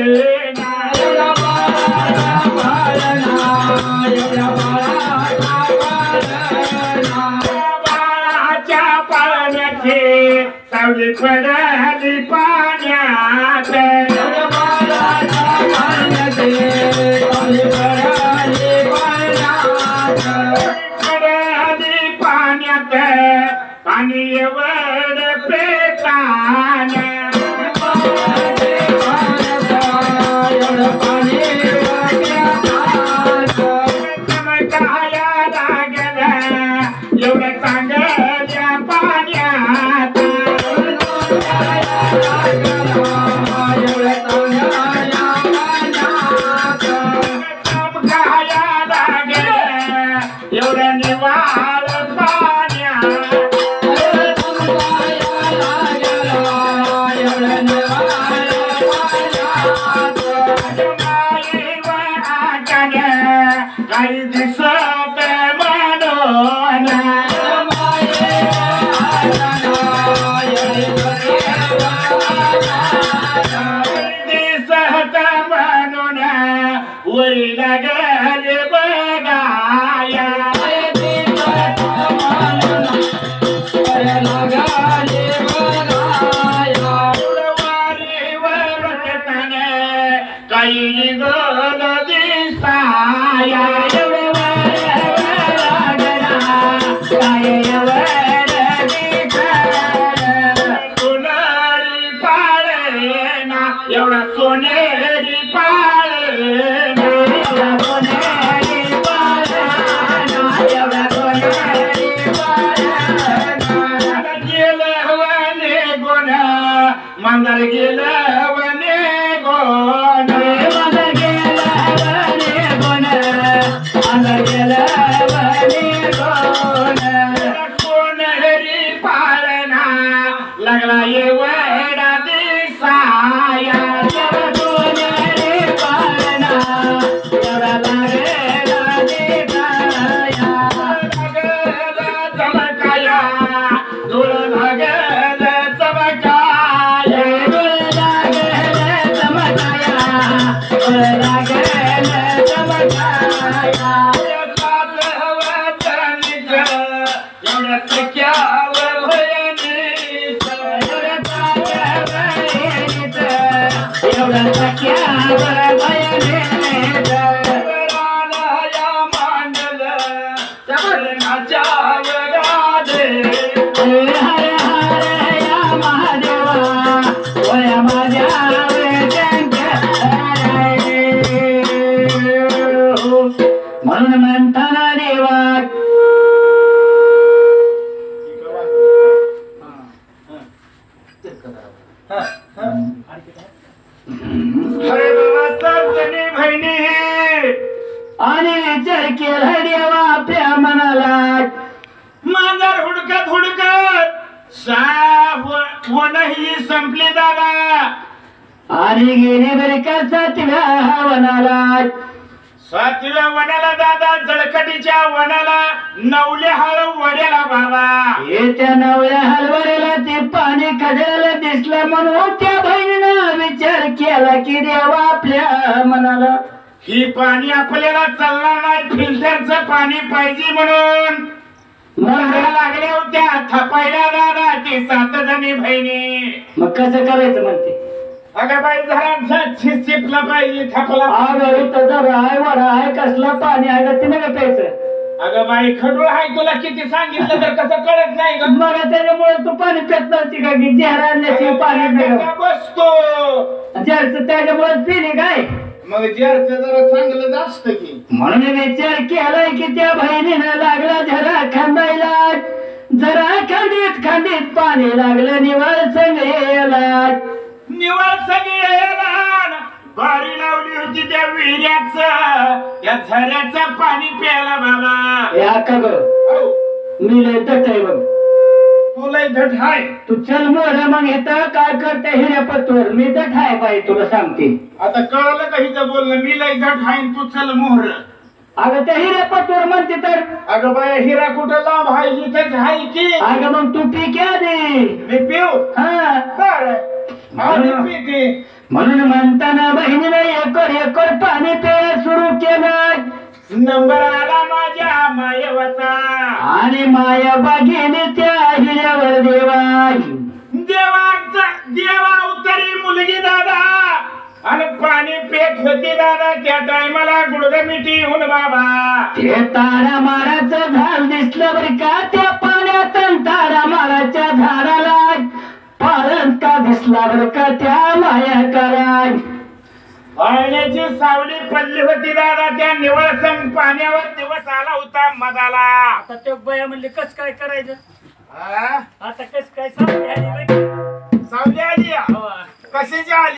पाळणा एवढ्या बाळाच्या पाळण्याचे सावली पडली पाण्यात पडली पाण्यात पाणी एवढ पेटाने चमकाया लागला एवढं चांगल्या पाण्यात चमकाया लागला एवढ्या निवाळ पाण्यात काही दिसत म्हणून दिसत म्हणून वरी लागले बघाया काही निघल दिसाया सोनेरी पाळणा एवढा सोनेरी पाळणा सोनेरी पाळणा एवढा सोनेरी पाळणा गेलं वने गोन मंदार गेलं वने गोन मंदार गेलं वने गोन मंदार गेलं वने गोन सोनेरी पाळणा लागला एवढा दिसाया सोनेरी पाळणा एवढा लागला दिसाया लागला चमकाया धूळ लागला चमकाया धूळ लागला चमकाया धूळ लागला चमकाया एवढ्या सख्यावर एवढा सख्यावर रानाया मांडल चरणाच्या वरादे हर हर या महादेवा वया माझ्या म्हणून म्हणताना देवा हरे बाबा सजनी बहिणी आणि विचार केला देवा आपल्या मनाला मांजर हुडकत हुडकत वनही संपली दादा आणि गेली बरे का सातव्या वनाला सातव्या वनाला दादा जळकटीच्या वनाला नवले हळ वड्याला बाबा त्या नवल्या हलवड्याला ते पाणी खड्याला दिसलं म्हणून त्या बहिणीनं विचार केला की देवा आपल्या मनाला ही पाणी आपल्याला चालणार नाही फिल्टरचं पाणी पाहिजे म्हणून मरायला लागल्या होत्या थपायला दादा ती 7 जणी बहिणी मग कसं करायचं म्हणते अगं बाई जरा शिपला पाहिजे थपला अगं इथं जरा आहे वडा आहे कसला पाणी आहे का तिने का प्यायचं अगं बाई खडूळ आहे तुला किती सांगितलं तर कसं कळत नाही ग मला त्याच्यामुळे तू पाणी पेत नव्हती का की जहर आणल्याशिवाय पाणी बसतो जरचं त्याच्यामुळे पिणे काय मग जरचं जरा चांगलं असतं की म्हणून विचार केलाय की त्या बहिणीनं लागला जरा खांबायला जरा खंडीत खंडीत पाणी लागलं निवळ सगळ्याला निवळ सगळ्याला बारी लावली होती त्या विहिऱ्याच त्या झऱ्याचं पाणी प्यायला बाबा या का ग मी लय दट आहे बघ तू लय दट आहे तू चल मोर मग येतं काय करते हिऱ्या पत्तोर मी दट आहे बाई तुला सांगते आता कळलं का हिचं बोलणं मी लय दट आहे तू चल मोहर अगं त्या हिऱ्या पत्तोर म्हणते तर अगं बाई हिरा कुठं लांब आहे इथेच आहे की अगं मग तू पी क्या दे मी पिऊ हा बरं म्हणून म्हणताना बहिणीने एकर पाणी पे सुरू केलं. नंबर आला माझ्या मायवाचा आणि माया बागेने त्या हिऱ्यावर देवा उतरी मुलगी दादा आणि पाणी पेट होती दादा. त्या टायमाला गुडघा मिठी होऊन बाबा ते तारा माराचं झाड दिसलं बरं का. त्या पाण्यात तारा माराच्या झाडाला पारण का दिसला बरं का त्या माया कराय. पाण्याची सावली पडली होती दादा. त्या निवळसंग पाण्यावर दिवस आला होता मधाला. आता ते बया म्हणले कस काय करायचं. आता कस काय सावली आली. सावली आली कशाची आली.